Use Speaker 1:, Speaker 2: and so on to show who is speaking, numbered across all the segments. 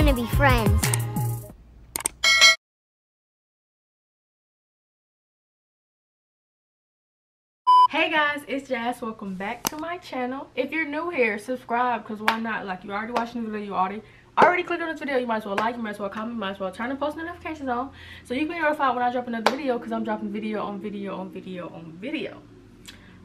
Speaker 1: gonna be friends.
Speaker 2: Hey guys, it's Jazz. Welcome back to my channel. If you're new here, subscribe, because why not? Like, you already watching the video, you already clicked on this video, you might as well like, you might as well comment, you might as well turn the post notifications on so you can be notified when I drop another video, because I'm dropping video on video on video on video.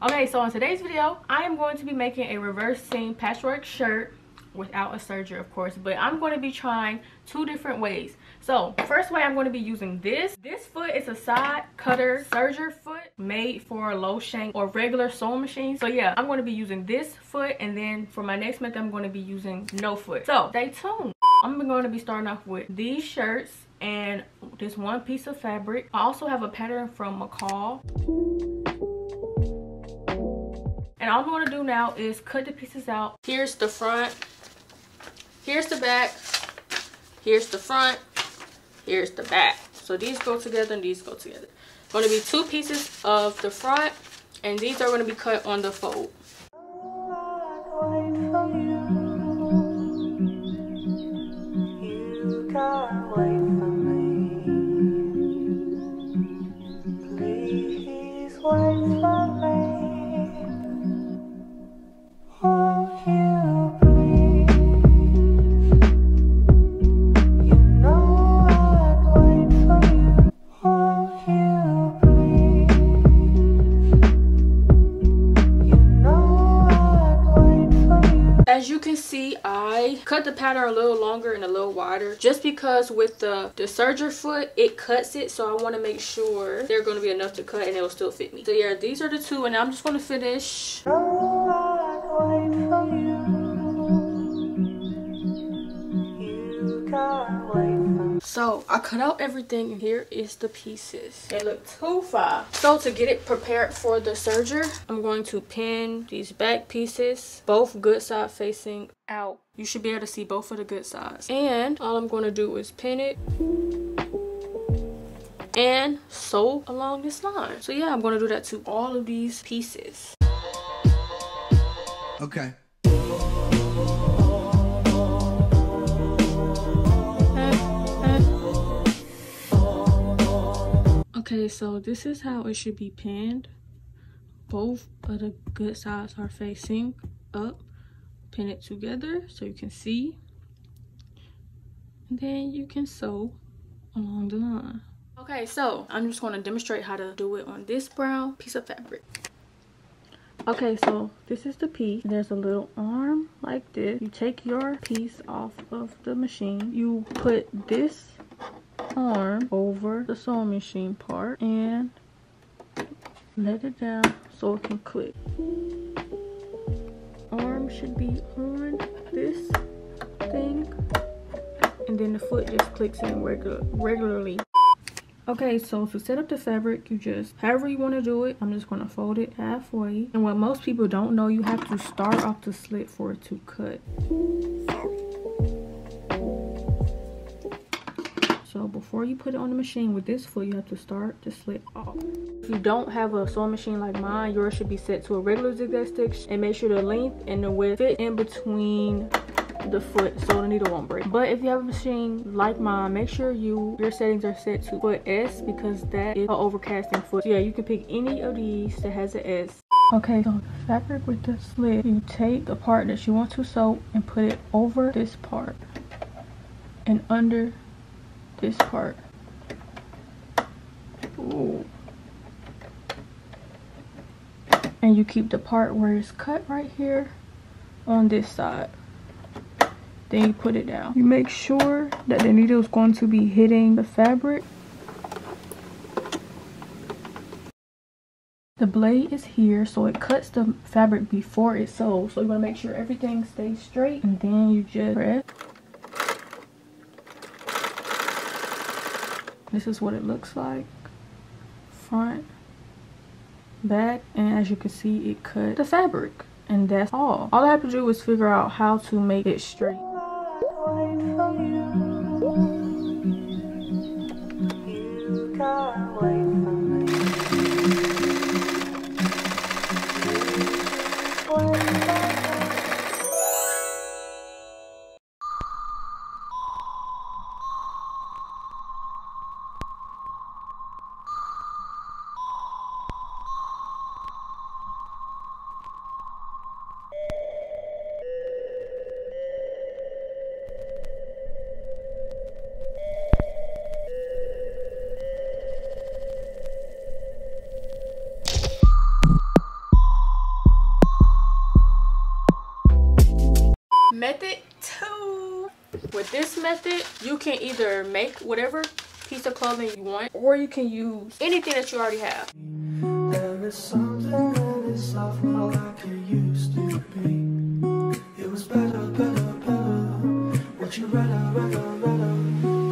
Speaker 2: Okay, so in today's video, I am going to be making a reverse seam patchwork shirt without a serger, of course, but I'm going to be trying two different ways. So first way, I'm going to be using this foot is a side cutter serger foot made for low shank or regular sewing machines. So yeah, I'm going to be using this foot, and then for my next method I'm going to be using no foot. So stay tuned. I'm going to be starting off with these shirts and this one piece of fabric. I also have a pattern from Makeover. And all I'm going to do now is cut the pieces out. Here's the front, here's the back, here's the front, here's the back. So these go together and these go together. Going to be two pieces of the front, and these are going to be cut on the fold. You can't wait for me. Please wait for me. As you can see, I cut the pattern a little longer and a little wider just because with the serger foot, it cuts it. So I want to make sure they're going to be enough to cut and it will still fit me. So yeah, these are the two, and I'm just going to finish. So I cut out everything, and here is the pieces. They look too far. So to get it prepared for the serger, I'm going to pin these back pieces, both good side facing out. You should be able to see both of the good sides. And all I'm going to do is pin it and sew along this line. So yeah, I'm going to do that to all of these pieces.
Speaker 3: Okay.
Speaker 2: Okay, so this is how it should be pinned. Both of the good sides are facing up. Pin it together so you can see. And then you can sew along the line. Okay, so I'm just going to demonstrate how to do it on this brown piece of fabric. Okay, so this is the piece. There's a little arm like this. You take your piece off of the machine. You put this arm over the sewing machine part and let it down so it can click. Arm should be on this thing, and then the foot just clicks in regularly. Okay, so to set up the fabric, you just, however you want to do it, I'm just going to fold it halfway. And what most people don't know, you have to start off the slit for it to cut. So before you put it on the machine with this foot, you have to start the slit off. If you don't have a sewing machine like mine, yours should be set to a regular zigzag stitch, and make sure the length and the width fit in between the foot so the needle won't break. But if you have a machine like mine, make sure your settings are set to foot S, because that is an overcasting foot. So yeah, you can pick any of these that has an S. Okay, so the fabric with the slit, you take the part that you want to sew and put it over this part and under this part. Ooh. And you keep the part where it's cut right here on this side. Then you put it down. You make sure that the needle is going to be hitting the fabric. The blade is here, so it cuts the fabric before it sews. So you want to make sure everything stays straight, and then you just press. This is what it looks like. Front, back, and as you can see, it cut the fabric. And that's all. All I have to do is figure out how to make it straight. this method, you can either make whatever piece of clothing you want, or you can use anything that you already have.
Speaker 1: There is something that is not like it used to be. It was better, better, better. What you rather.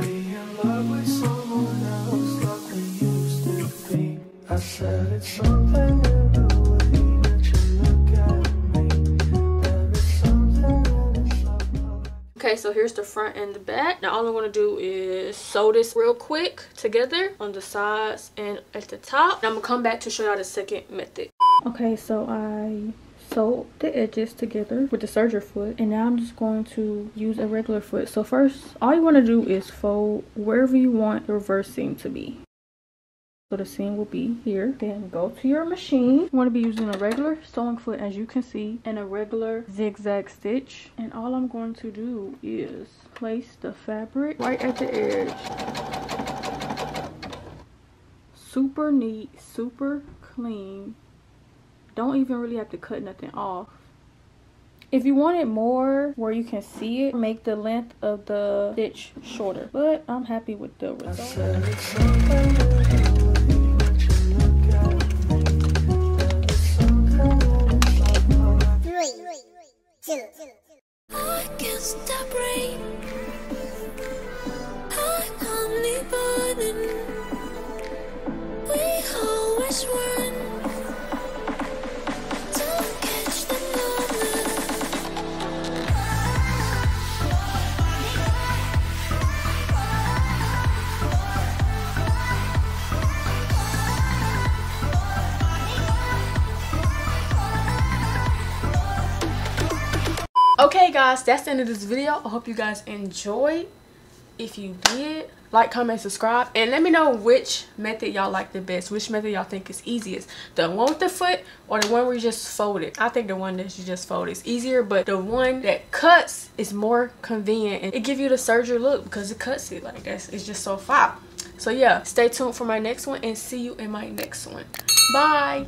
Speaker 1: Be in love with someone else like we used to be. I said it's something in the way that you look at me. There is something that is not like.
Speaker 2: Okay, so here's the front and the back. Now all I'm going to do is sew this real quick together on the sides and at the top. And I'm going to come back to show y'all the second method. Okay, so I sewed the edges together with the serger foot, and now I'm just going to use a regular foot. So first, all you want to do is fold wherever you want your reverse seam to be. So the seam will be here. Then go to your machine. You want to be using a regular sewing foot, as you can see, and a regular zigzag stitch. And all I'm going to do is place the fabric right at the edge. Super neat, super clean. Don't even really have to cut nothing off. If you want it more where you can see it, make the length of the stitch shorter. But I'm happy with the result.
Speaker 3: 3, 2. I can't stop rain. I'm only burning. We always run. Don't catch the moment.
Speaker 2: Okay guys, that's the end of this video. I hope you guys enjoyed. If you did, like, comment, subscribe, and let me know which method y'all like the best. Which method y'all think is easiest, the one with the foot or the one where you just fold it. I think the one that you just fold is easier, but the one that cuts is more convenient, and it gives you the serger look because it cuts it like that. It's just so fire. So yeah, stay tuned for my next one, and see you in my next one. Bye.